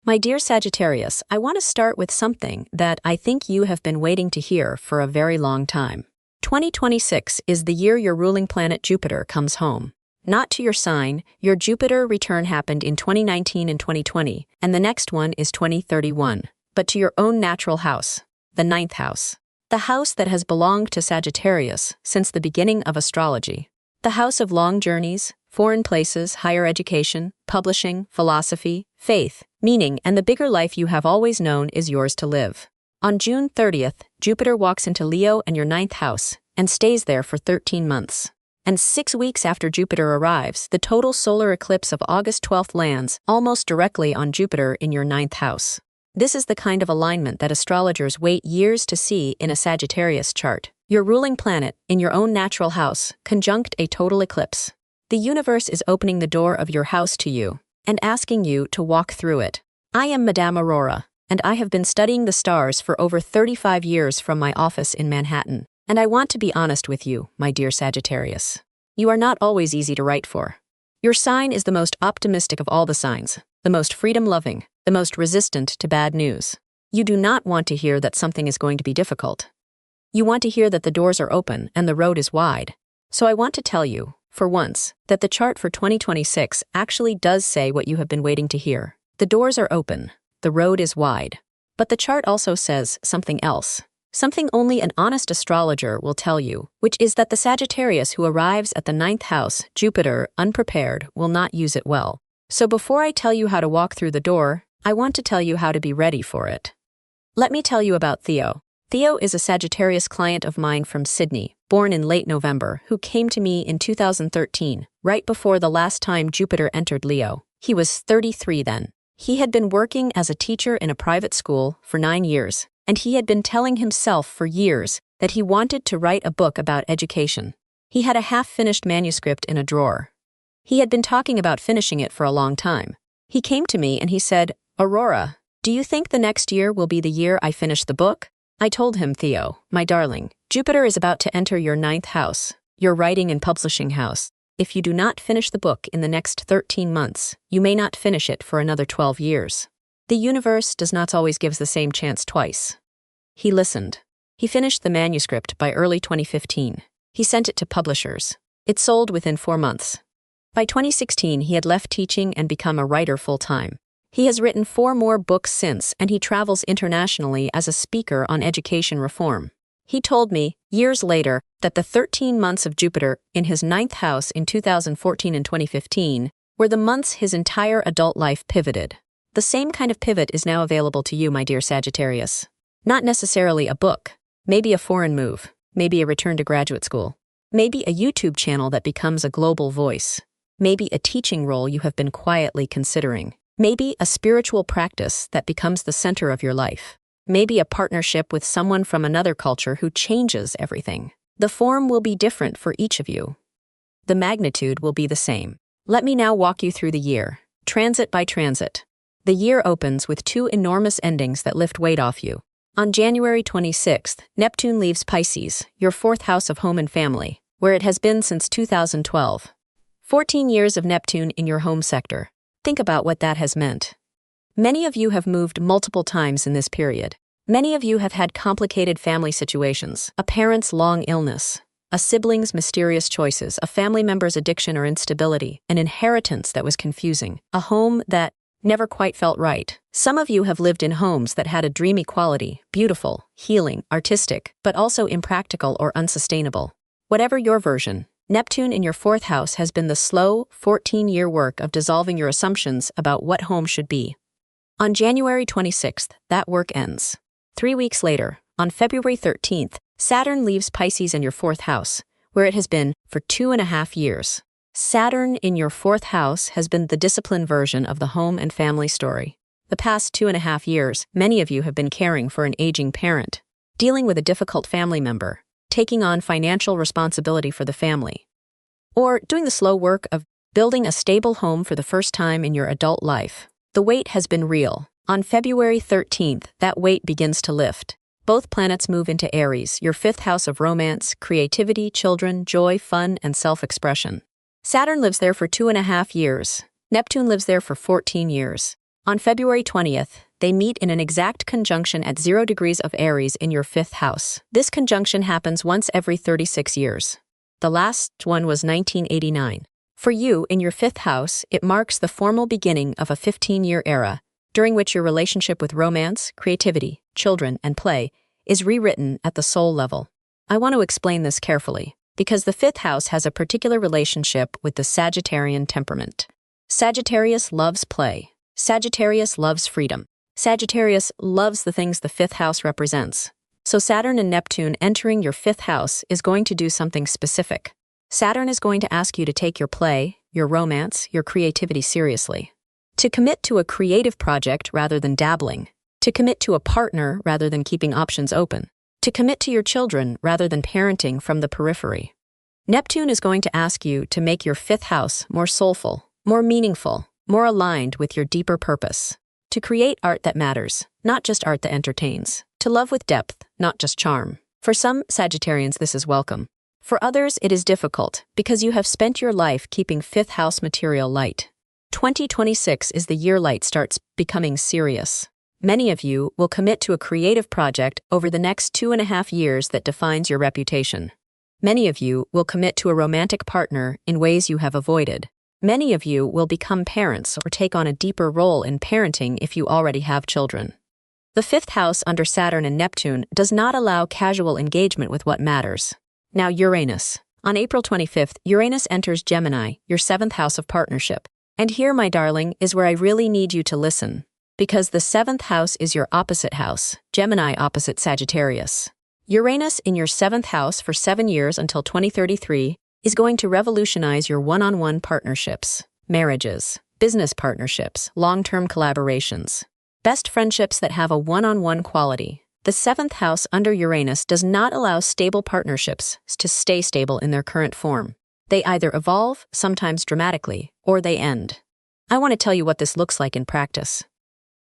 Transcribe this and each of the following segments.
My dear Sagittarius, I want to start with something that I think you have been waiting to hear for a very long time. 2026 is the year your ruling planet Jupiter comes home. Not to your sign. Your Jupiter return happened in 2019 and 2020, and the next one is 2031. But to your own natural house, the ninth house. The house that has belonged to Sagittarius since the beginning of astrology. The house of long journeys, foreign places, higher education, publishing, philosophy, faith, meaning, and the bigger life you have always known is yours to live. On June 30th, Jupiter walks into Leo and your ninth house, and stays there for 13 months. And 6 weeks after Jupiter arrives, the total solar eclipse of August 12th lands almost directly on Jupiter in your ninth house. This is the kind of alignment that astrologers wait years to see in a Sagittarius chart. Your ruling planet, in your own natural house, conjunct a total eclipse. The universe is opening the door of your house to you, and asking you to walk through it. I am Madame Aurora, and I have been studying the stars for over 35 years from my office in Manhattan, and I want to be honest with you, my dear Sagittarius. You are not always easy to write for. Your sign is the most optimistic of all the signs, the most freedom-loving, the most resistant to bad news. You do not want to hear that something is going to be difficult. You want to hear that the doors are open and the road is wide. So I want to tell you, for once, that the chart for 2026 actually does say what you have been waiting to hear. The doors are open, the road is wide. But the chart also says something else. Something only an honest astrologer will tell you, which is that the Sagittarius who arrives at the ninth house, Jupiter, unprepared, will not use it well. So before I tell you how to walk through the door, I want to tell you how to be ready for it. Let me tell you about Theo. Theo is a Sagittarius client of mine from Sydney, born in late November, who came to me in 2013, right before the last time Jupiter entered Leo. He was 33 then. He had been working as a teacher in a private school for 9 years, and he had been telling himself for years that he wanted to write a book about education. He had a half-finished manuscript in a drawer. He had been talking about finishing it for a long time. He came to me and he said, "Aurora, do you think the next year will be the year I finish the book?" I told him, "Theo, my darling, Jupiter is about to enter your ninth house, your writing and publishing house. If you do not finish the book in the next 13 months, you may not finish it for another 12 years. The universe does not always give the same chance twice." He listened. He finished the manuscript by early 2015. He sent it to publishers. It sold within 4 months. By 2016, he had left teaching and become a writer full-time. He has written 4 more books since, and he travels internationally as a speaker on education reform. He told me, years later, that the 13 months of Jupiter in his ninth house in 2014 and 2015 were the months his entire adult life pivoted. The same kind of pivot is now available to you, my dear Sagittarius. Not necessarily a book, maybe a foreign move, maybe a return to graduate school, maybe a YouTube channel that becomes a global voice, maybe a teaching role you have been quietly considering. Maybe a spiritual practice that becomes the center of your life. Maybe a partnership with someone from another culture who changes everything. The form will be different for each of you. The magnitude will be the same. Let me now walk you through the year, transit by transit. The year opens with 2 enormous endings that lift weight off you. On January 26th, Neptune leaves Pisces, your 4th house of home and family, where it has been since 2012. 14 years of Neptune in your home sector. Think about what that has meant. Many of you have moved multiple times in this period. Many of you have had complicated family situations, a parent's long illness, a sibling's mysterious choices, a family member's addiction or instability, an inheritance that was confusing, a home that never quite felt right. Some of you have lived in homes that had a dreamy quality, beautiful, healing, artistic, but also impractical or unsustainable. Whatever your version, Neptune in your 4th house has been the slow, 14-year work of dissolving your assumptions about what home should be. On January 26th, that work ends. 3 weeks later, on February 13th, Saturn leaves Pisces in your 4th house, where it has been for 2.5 years. Saturn in your 4th house has been the disciplined version of the home and family story. The past 2.5 years, many of you have been caring for an aging parent, dealing with a difficult family member, taking on financial responsibility for the family, or doing the slow work of building a stable home for the first time in your adult life. The weight has been real. On February 13th, that weight begins to lift. Both planets move into Aries, your 5th house of romance, creativity, children, joy, fun, and self-expression. Saturn lives there for 2.5 years. Neptune lives there for 14 years. On February 20th, they meet in an exact conjunction at 0 degrees of Aries in your 5th house. This conjunction happens once every 36 years. The last one was 1989. For you, in your 5th house, it marks the formal beginning of a 15-year era, during which your relationship with romance, creativity, children, and play is rewritten at the soul level. I want to explain this carefully, because the 5th house has a particular relationship with the Sagittarian temperament. Sagittarius loves play. Sagittarius loves freedom. Sagittarius loves the things the 5th house represents. So Saturn and Neptune entering your 5th house is going to do something specific. Saturn is going to ask you to take your play, your romance, your creativity seriously. To commit to a creative project rather than dabbling. To commit to a partner rather than keeping options open. To commit to your children rather than parenting from the periphery. Neptune is going to ask you to make your 5th house more soulful, more meaningful, more aligned with your deeper purpose. To create art that matters, not just art that entertains. To love with depth, not just charm. For some Sagittarians, this is welcome. For others, it is difficult because you have spent your life keeping 5th house material light. 2026 is the year light starts becoming serious. Many of you will commit to a creative project over the next 2.5 years that defines your reputation. Many of you will commit to a romantic partner in ways you have avoided. Many of you will become parents or take on a deeper role in parenting if you already have children. The 5th house under Saturn and Neptune does not allow casual engagement with what matters. Now Uranus. On April 25th, Uranus enters Gemini, your 7th house of partnership. And here, my darling, is where I really need you to listen. Because the 7th house is your opposite house, Gemini opposite Sagittarius. Uranus in your 7th house for 7 years until 2033 is going to revolutionize your one-on-one partnerships, marriages, business partnerships, long-term collaborations, best friendships that have a one-on-one quality. The 7th house under Uranus does not allow stable partnerships to stay stable in their current form. They either evolve, sometimes dramatically, or they end. I want to tell you what this looks like in practice.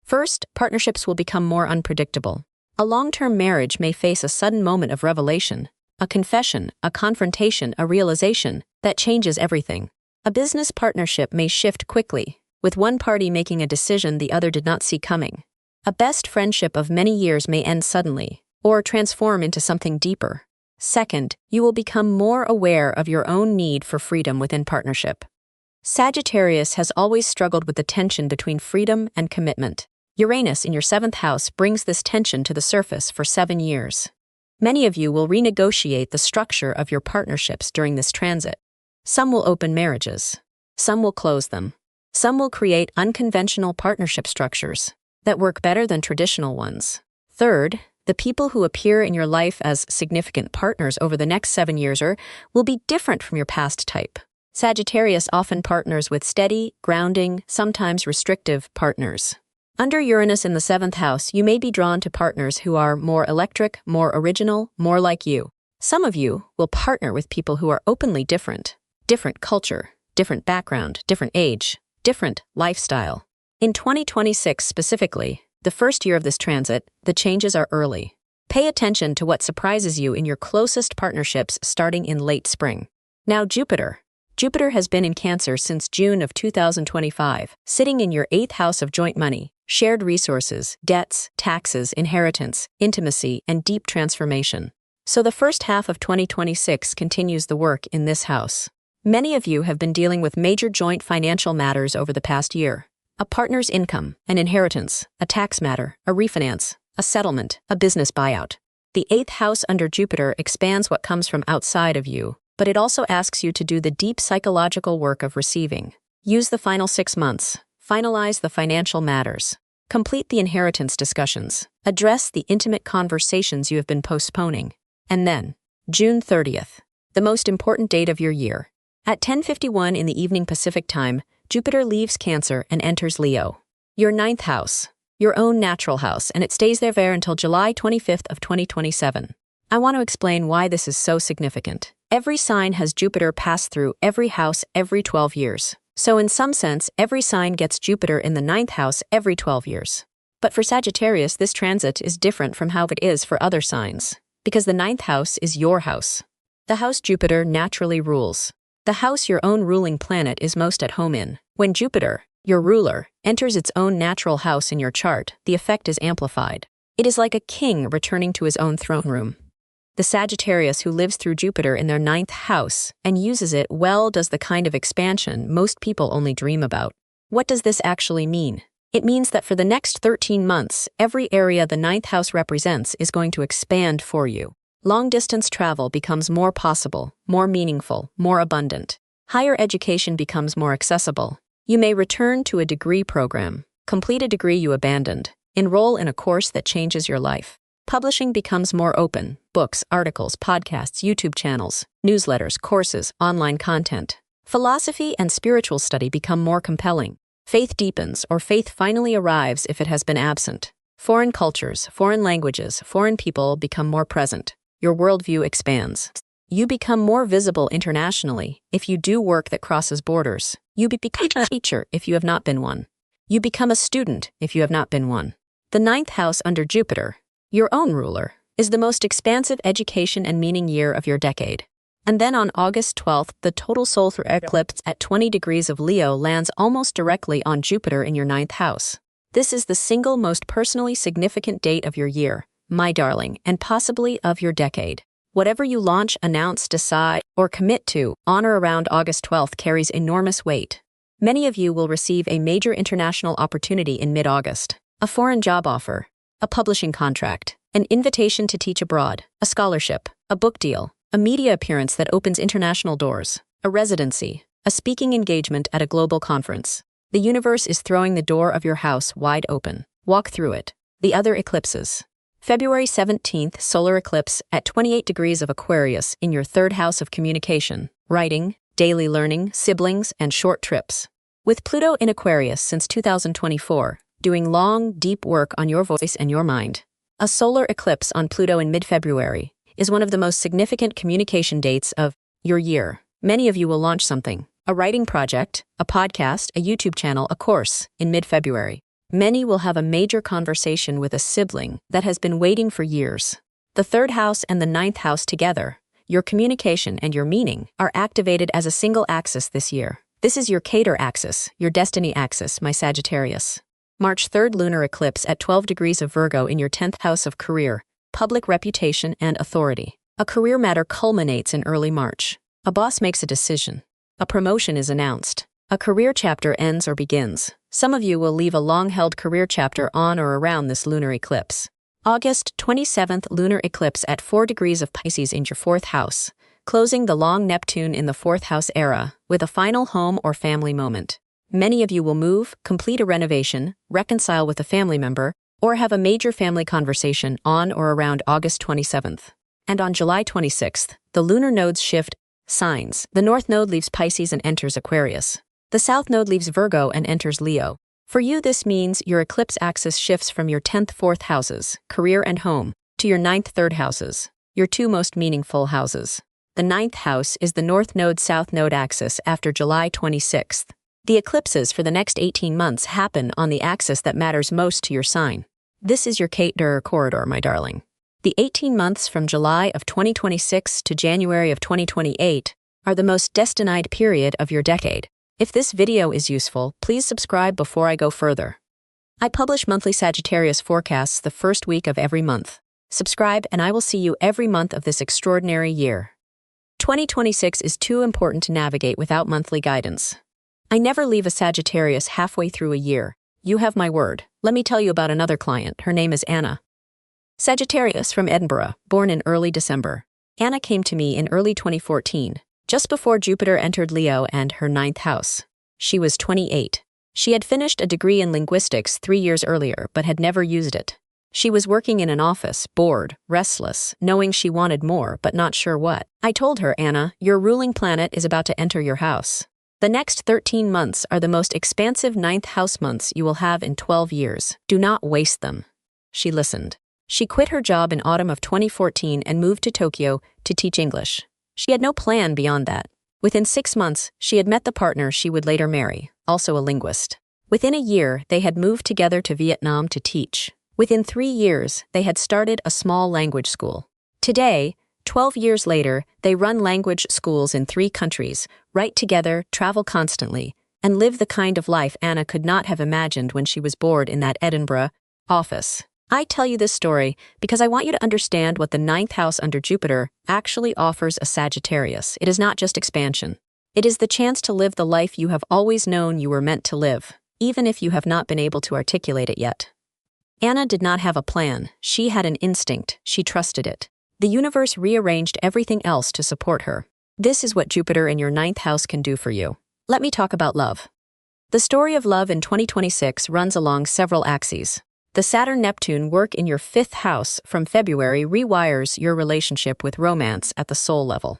First, partnerships will become more unpredictable. A long-term marriage may face a sudden moment of revelation, a confession, a confrontation, a realization that changes everything. A business partnership may shift quickly, with one party making a decision the other did not see coming. A best friendship of many years may end suddenly, or transform into something deeper. Second, you will become more aware of your own need for freedom within partnership. Sagittarius has always struggled with the tension between freedom and commitment. Uranus in your 7th house brings this tension to the surface for 7 years. Many of you will renegotiate the structure of your partnerships during this transit. Some will open marriages. Some will close them. Some will create unconventional partnership structures that work better than traditional ones. Third, the people who appear in your life as significant partners over the next 7 years will be different from your past type. Sagittarius often partners with steady, grounding, sometimes restrictive partners. Under Uranus in the 7th house, you may be drawn to partners who are more electric, more original, more like you. Some of you will partner with people who are openly different. Different culture, different background, different age, different lifestyle. In 2026 specifically, the first year of this transit, the changes are early. Pay attention to what surprises you in your closest partnerships starting in late spring. Now Jupiter. Jupiter has been in Cancer since June of 2025, sitting in your 8th house of joint money, shared resources, debts, taxes, inheritance, intimacy, and deep transformation. So the first half of 2026 continues the work in this house. Many of you have been dealing with major joint financial matters over the past year. A partner's income, an inheritance, a tax matter, a refinance, a settlement, a business buyout. The 8th house under Jupiter expands what comes from outside of you, but it also asks you to do the deep psychological work of receiving. Use the final 6 months. Finalize the financial matters. Complete the inheritance discussions. Address the intimate conversations you have been postponing. And then, June 30th, the most important date of your year. At 10:51 in the evening Pacific time, Jupiter leaves Cancer and enters Leo, your 9th house, your own natural house, and it stays there until July 25th of 2027. I want to explain why this is so significant. Every sign has Jupiter pass through every house every 12 years. So in some sense, every sign gets Jupiter in the 9th house every 12 years. But for Sagittarius, this transit is different from how it is for other signs, because the 9th house is your house. The house Jupiter naturally rules. The house your own ruling planet is most at home in. When Jupiter, your ruler, enters its own natural house in your chart, the effect is amplified. It is like a king returning to his own throne room. The Sagittarius who lives through Jupiter in their 9th house and uses it well does the kind of expansion most people only dream about. What does this actually mean? It means that for the next 13 months, every area the 9th house represents is going to expand for you. Long-distance travel becomes more possible, more meaningful, more abundant. Higher education becomes more accessible. You may return to a degree program, complete a degree you abandoned, enroll in a course that changes your life. Publishing becomes more open. Books, articles, podcasts, YouTube channels, newsletters, courses, online content. Philosophy and spiritual study become more compelling. Faith deepens, or faith finally arrives if it has been absent. Foreign cultures, foreign languages, foreign people become more present. Your worldview expands. You become more visible internationally if you do work that crosses borders. You become a teacher if you have not been one. You become a student if you have not been one. The 9th house under Jupiter, your own ruler, is the most expansive education and meaning year of your decade. And then on August 12th, the total solar eclipse at 20 degrees of Leo lands almost directly on Jupiter in your 9th house. This is the single most personally significant date of your year, my darling, and possibly of your decade. Whatever you launch, announce, decide, or commit to on or around August 12th carries enormous weight. Many of you will receive a major international opportunity in mid-August, a foreign job offer, a publishing contract, an invitation to teach abroad, a scholarship, a book deal, a media appearance that opens international doors, a residency, a speaking engagement at a global conference. The universe is throwing the door of your house wide open. Walk through it. The other eclipses. February 17th, solar eclipse at 28 degrees of Aquarius in your 3rd house of communication, writing, daily learning, siblings, and short trips. With Pluto in Aquarius since 2024, doing long, deep work on your voice and your mind. A solar eclipse on Pluto in mid-February is one of the most significant communication dates of your year. Many of you will launch something, a writing project, a podcast, a YouTube channel, a course, in mid-February. Many will have a major conversation with a sibling that has been waiting for years. The 3rd house and the 9th house together, your communication and your meaning, are activated as a single axis this year. This is your kader axis, your destiny axis, my Sagittarius. March 3rd lunar eclipse at 12 degrees of Virgo in your 10th house of career, public reputation and authority. A career matter culminates in early March. A boss makes a decision. A promotion is announced. A career chapter ends or begins. Some of you will leave a long-held career chapter on or around this lunar eclipse. August 27th lunar eclipse at 4 degrees of Pisces in your 4th house, closing the long Neptune in the 4th house era with a final home or family moment. Many of you will move, complete a renovation, reconcile with a family member, or have a major family conversation on or around August 27th. And on July 26th, the lunar nodes shift signs. The North Node leaves Pisces and enters Aquarius. The South Node leaves Virgo and enters Leo. For you, this means your eclipse axis shifts from your 10th 4th houses, career and home, to your 9th 3rd houses, your 2 most meaningful houses. The 9th house is the North Node-South Node axis after July 26th. The eclipses for the next 18 months happen on the axis that matters most to your sign. This is your kader corridor, my darling. The 18 months from July of 2026 to January of 2028 are the most destined period of your decade. If this video is useful, please subscribe before I go further. I publish monthly Sagittarius forecasts the first week of every month. Subscribe and I will see you every month of this extraordinary year. 2026 is too important to navigate without monthly guidance. I never leave a Sagittarius halfway through a year. You have my word. Let me tell you about another client. Her name is Anna. Sagittarius from Edinburgh, born in early December. Anna came to me in early 2014. Just before Jupiter entered Leo and her 9th house. She was 28. She had finished a degree in linguistics 3 years earlier, but had never used it. She was working in an office, bored, restless, knowing she wanted more, but not sure what. I told her, Anna, your ruling planet is about to enter your house. The next 13 months are the most expansive 9th house months you will have in 12 years. Do not waste them. She listened. She quit her job in autumn of 2014 and moved to Tokyo to teach English. She had no plan beyond that. Within 6 months, she had met the partner she would later marry, also a linguist. Within a year, they had moved together to Vietnam to teach. Within 3 years, they had started a small language school. Today, 12 years later, they run language schools in 3 countries, write together, travel constantly, and live the kind of life Anna could not have imagined when she was bored in that Edinburgh office. I tell you this story because I want you to understand what the ninth house under Jupiter actually offers a Sagittarius. It is not just expansion. It is the chance to live the life you have always known you were meant to live, even if you have not been able to articulate it yet. Anna did not have a plan. She had an instinct. She trusted it. The universe rearranged everything else to support her. This is what Jupiter in your ninth house can do for you. Let me talk about love. The story of love in 2026 runs along several axes. The Saturn-Neptune work in your fifth house from February rewires your relationship with romance at the soul level.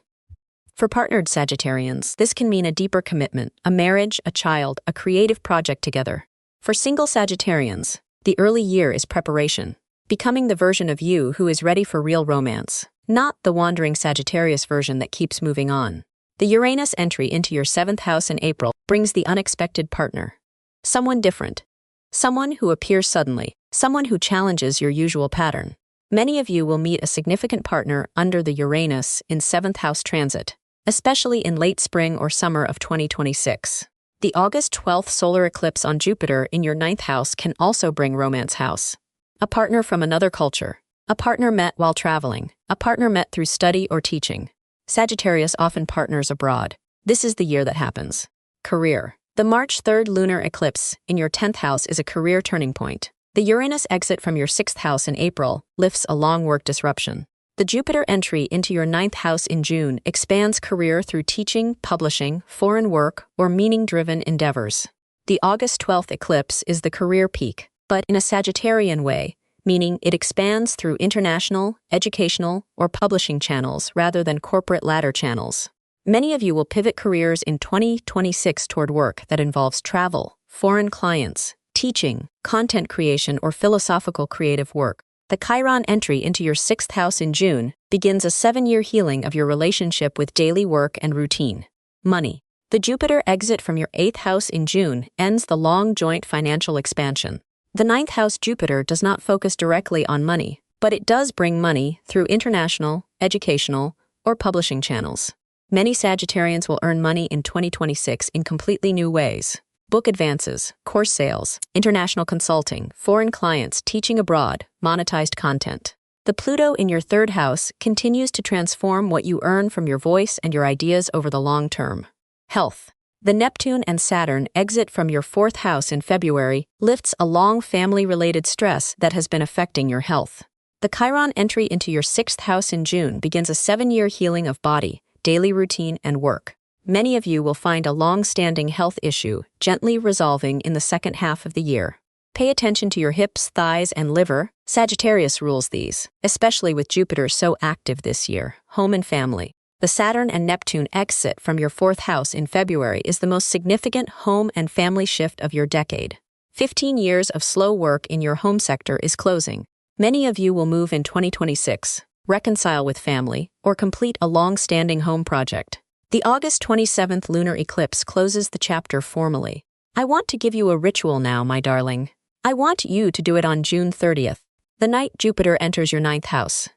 For partnered Sagittarians, this can mean a deeper commitment, a marriage, a child, a creative project together. For single Sagittarians, the early year is preparation, becoming the version of you who is ready for real romance, not the wandering Sagittarius version that keeps moving on. The Uranus entry into your seventh house in April brings the unexpected partner. Someone different. Someone who appears suddenly. Someone who challenges your usual pattern. Many of you will meet a significant partner under the Uranus in seventh house transit, especially in late spring or summer of 2026. The August 12th solar eclipse on Jupiter in your ninth house can also bring romance house. A partner from another culture. A partner met while traveling. A partner met through study or teaching. Sagittarius often partners abroad. This is the year that happens. Career. The March 3rd lunar eclipse in your 10th house is a career turning point. The Uranus exit from your 6th house in April lifts a long work disruption. The Jupiter entry into your 9th house in June expands career through teaching, publishing, foreign work, or meaning-driven endeavors. The August 12th eclipse is the career peak, but in a Sagittarian way, meaning it expands through international, educational, or publishing channels rather than corporate ladder channels. Many of you will pivot careers in 2026 toward work that involves travel, foreign clients, teaching, content creation, or philosophical creative work. The Chiron entry into your 6th house in June begins a 7-year healing of your relationship with daily work and routine. Money. The Jupiter exit from your 8th house in June ends the long joint financial expansion. The 9th house Jupiter does not focus directly on money, but it does bring money through international, educational, or publishing channels. Many Sagittarians will earn money in 2026 in completely new ways. Book advances, course sales, international consulting, foreign clients, teaching abroad, monetized content. The Pluto in your 3rd house continues to transform what you earn from your voice and your ideas over the long term. Health. The Neptune and Saturn exit from your 4th house in February lifts a long family-related stress that has been affecting your health. The Chiron entry into your 6th house in June begins a 7-year healing of body, daily routine, and work. Many of you will find a long-standing health issue gently resolving in the second half of the year. Pay attention to your hips, thighs, and liver. Sagittarius rules these, especially with Jupiter so active this year. Home and family. The Saturn and Neptune exit from your 4th house in February is the most significant home and family shift of your decade. 15 years of slow work in your home sector is closing. Many of you will move in 2026, reconcile with family, or complete a long-standing home project. The August 27th lunar eclipse closes the chapter formally. I want to give you a ritual now, my darling. I want you to do it on June 30th, the night Jupiter enters your 9th house.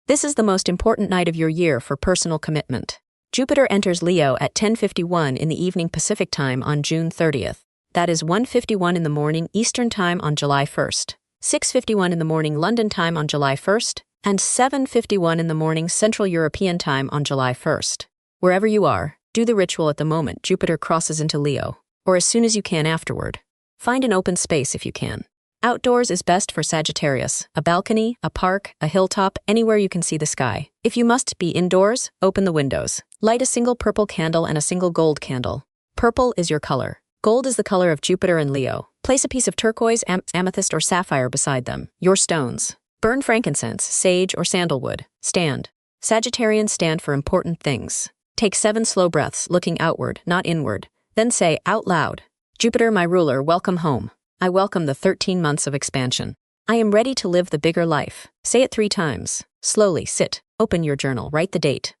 This is the most important night of your year for personal commitment. Jupiter enters Leo at 10:51 in the evening Pacific time on June 30th. That is 1:51 in the morning Eastern time on July 1st, 6:51 in the morning London time on July 1st, and 7:51 in the morning Central European time on July 1st. Wherever you are, do the ritual at the moment Jupiter crosses into Leo, or as soon as you can afterward. Find an open space if you can. Outdoors is best for Sagittarius, a balcony, a park, a hilltop, anywhere you can see the sky. If you must be indoors, open the windows. Light a single purple candle and a single gold candle. Purple is your color. Gold is the color of Jupiter and Leo. Place a piece of turquoise, amethyst, or sapphire beside them, your stones. Burn frankincense, sage, or sandalwood. Stand. Sagittarians stand for important things. Take 7 slow breaths, looking outward, not inward. Then say out loud, Jupiter, my ruler, welcome home. I welcome the 13 months of expansion. I am ready to live the bigger life. Say it 3 times. Slowly, sit. Open your journal, write the date.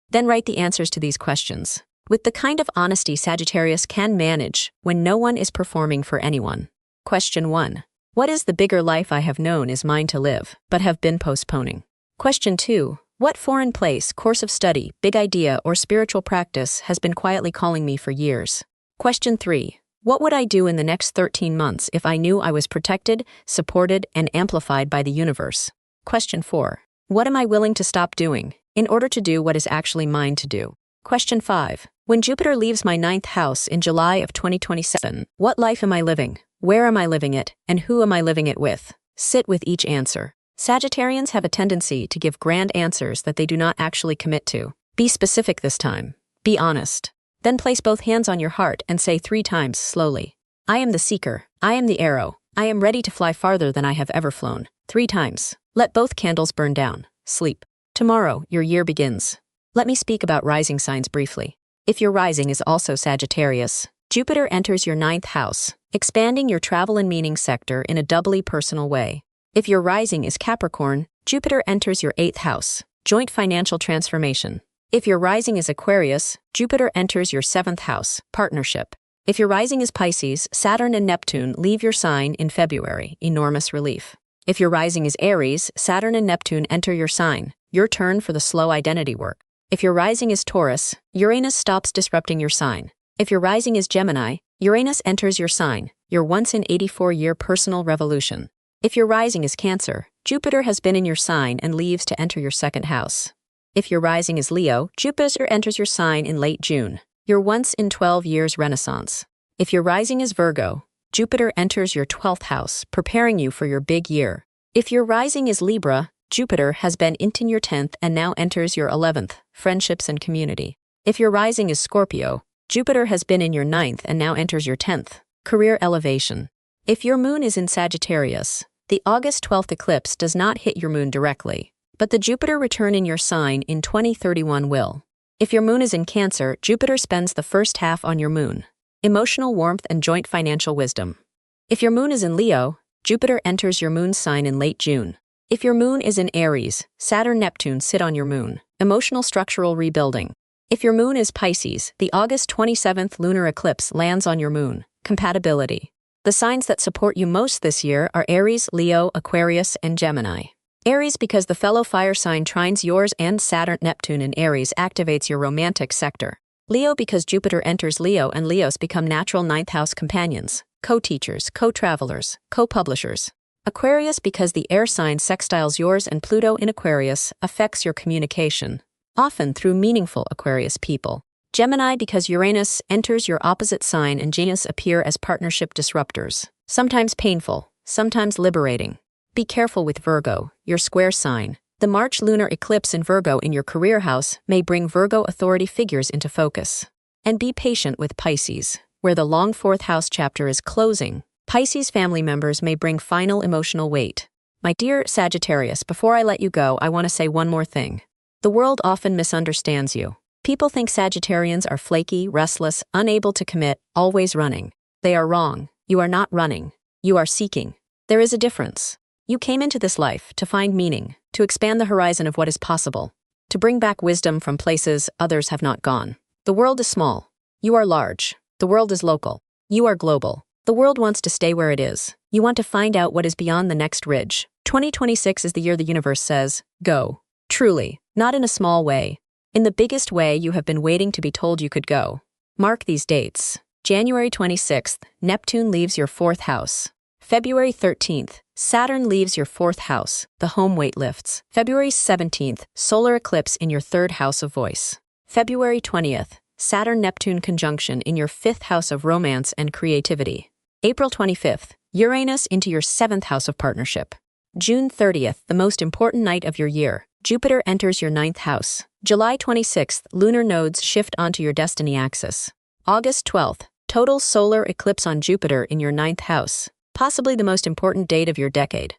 Then write the answers to these questions. With the kind of honesty Sagittarius can manage when no one is performing for anyone. Question 1. What is the bigger life I have known is mine to live, but have been postponing? Question 2. What foreign place, course of study, big idea, or spiritual practice has been quietly calling me for years? Question 3. What would I do in the next 13 months if I knew I was protected, supported, and amplified by the universe? Question 4. What am I willing to stop doing in order to do what is actually mine to do? Question 5. When Jupiter leaves my 9th house in July of 2027, what life am I living? Where am I living it? And who am I living it with? Sit with each answer. Sagittarians have a tendency to give grand answers that they do not actually commit to. Be specific this time. Be honest. Then place both hands on your heart and say 3 times slowly. I am the seeker. I am the arrow. I am ready to fly farther than I have ever flown. 3 times. Let both candles burn down. Sleep. Tomorrow, your year begins. Let me speak about rising signs briefly. If your rising is also Sagittarius, Jupiter enters your 9th house, expanding your travel and meaning sector in a doubly personal way. If your rising is Capricorn, Jupiter enters your 8th house, joint financial transformation. If your rising is Aquarius, Jupiter enters your 7th house, partnership. If your rising is Pisces, Saturn and Neptune leave your sign in February, enormous relief. If your rising is Aries, Saturn and Neptune enter your sign, your turn for the slow identity work. If your rising is Taurus, Uranus stops disrupting your sign. If your rising is Gemini, Uranus enters your sign, your once-in-84-year personal revolution. If your rising is Cancer, Jupiter has been in your sign and leaves to enter your 2nd house. If your rising is Leo, Jupiter enters your sign in late June, your once-in-12 years renaissance. If your rising is Virgo, Jupiter enters your 12th house, preparing you for your big year. If your rising is Libra, Jupiter has been into your 10th and now enters your 11th, friendships and community. If your rising is Scorpio, Jupiter has been in your 9th and now enters your 10th, career elevation. If your moon is in Sagittarius, the August 12th eclipse does not hit your moon directly, but the Jupiter return in your sign in 2031 will. If your moon is in Cancer, Jupiter spends the first half on your moon. Emotional warmth and joint financial wisdom. If your moon is in Leo, Jupiter enters your moon sign in late June. If your moon is in Aries, Saturn-Neptune sit on your moon. Emotional structural rebuilding. If your moon is Pisces, the August 27th lunar eclipse lands on your moon. Compatibility. The signs that support you most this year are Aries, Leo, Aquarius, and Gemini. Aries because the fellow fire sign trines yours and Saturn-Neptune in Aries activates your romantic sector. Leo because Jupiter enters Leo and Leos become natural 9th house companions, co-teachers, co-travelers, co-publishers. Aquarius because the air sign sextiles yours and Pluto in Aquarius affects your communication, often through meaningful Aquarius people. Gemini because Uranus enters your opposite sign and Genius appear as partnership disruptors, sometimes painful, sometimes liberating. Be careful with Virgo, your square sign. The March lunar eclipse in Virgo in your career house may bring Virgo authority figures into focus. And be patient with Pisces, where the long 4th house chapter is closing. Pisces family members may bring final emotional weight. My dear Sagittarius, before I let you go, I want to say one more thing. The world often misunderstands you. People think Sagittarians are flaky, restless, unable to commit, always running. They are wrong. You are not running. You are seeking. There is a difference. You came into this life to find meaning, to expand the horizon of what is possible, to bring back wisdom from places others have not gone. The world is small. You are large. The world is local. You are global. The world wants to stay where it is. You want to find out what is beyond the next ridge. 2026 is the year the universe says, go. Truly, not in a small way. In the biggest way you have been waiting to be told you could go. Mark these dates. January 26th, Neptune leaves your 4th house. February 13th, Saturn leaves your 4th house, the home weight lifts. February 17th, solar eclipse in your 3rd house of voice. February 20th, Saturn-Neptune conjunction in your 5th house of romance and creativity. April 25th, Uranus into your 7th house of partnership. June 30th, the most important night of your year, Jupiter enters your 9th house. July 26th, lunar nodes shift onto your destiny axis. August 12th, total solar eclipse on Jupiter in your 9th house. Possibly the most important date of your decade.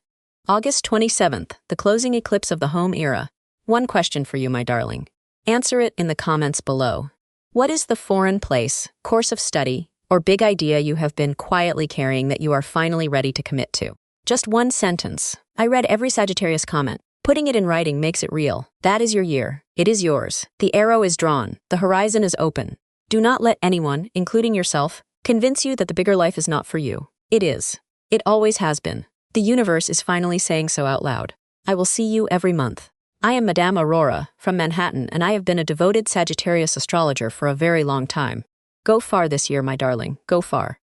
August 27th, the closing eclipse of the home era. One question for you, my darling. Answer it in the comments below. What is the foreign place, course of study, or big idea you have been quietly carrying that you are finally ready to commit to? Just one sentence. I read every Sagittarius comment. Putting it in writing makes it real. That is your year. It is yours. The arrow is drawn. The horizon is open. Do not let anyone, including yourself, convince you that the bigger life is not for you. It is. It always has been. The universe is finally saying so out loud. I will see you every month. I am Madame Aurora, from Manhattan, and I have been a devoted Sagittarius astrologer for a very long time. Go far this year, my darling, go far.